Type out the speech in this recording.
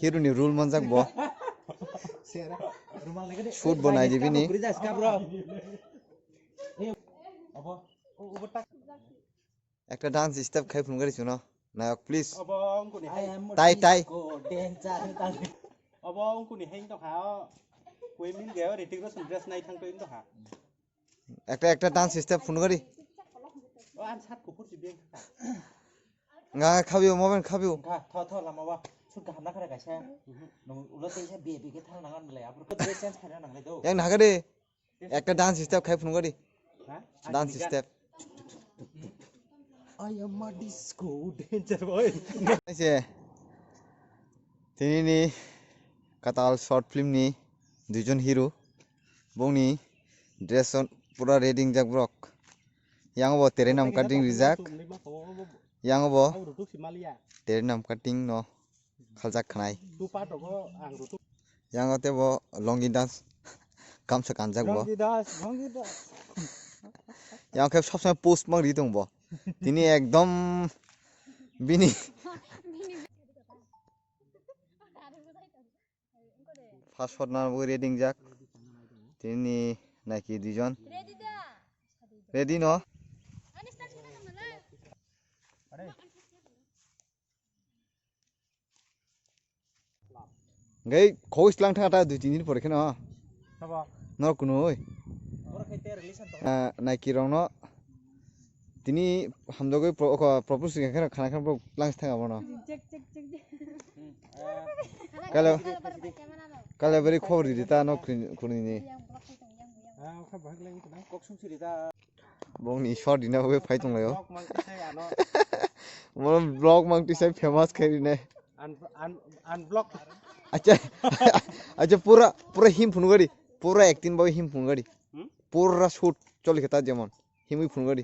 hero ni rule manjak bo shoot bonai dibi ni একটা dance step খাই phone করিছ না নায়ক please তাই তাই अब उनको नि हें तो हा कोई मिल गया ऋतिक रोशन ड्रेस नहीं थंग तो इन तो हा একটা ডান্স স্টেপ ফোন করি ओ आन सात को फुरसि बें था nga khabiyo moben khabiyo का थ लामा वा सुन का हमना करे गायसा नो उलो तेसे बे के थां नांगन बले आपुर को ड्रेस चेंज खाना नांगले दो yang nagade একটা ডান্স স্টেপ খাই ফোন করি हां dance step I am a disco dancer boy Nase tini ni katal short film ni duijon hero bongni dress on pura reading jak brok yang bo tere nam cutting rijak yang bo tere nam cutting no khaljak khnai yang ote bo longi dance kamsa kanjak bo yang khep sob samay post mang ri dong bo tini ekdom bini first shot না বই রেডিং যাক তিনি নাকি দুইজন ready ন গই খোস lung থাকা দুই তিন দিন পরে কেন ন কোনো ওই নাকি রং ন তিনি হামদগই প্রপোজ খানা খানা খানা লাংস থাকা না Kalau kalau beri khobor di ta no kuni ni. Bong ni short di na hobe phai tong layo. Mon vlog mang ti sai famous khari ne. Unblock. Acha pura him phun gari. Pura acting boy him phun gari. Pura shoot choli khata jemon. Himui phun gari.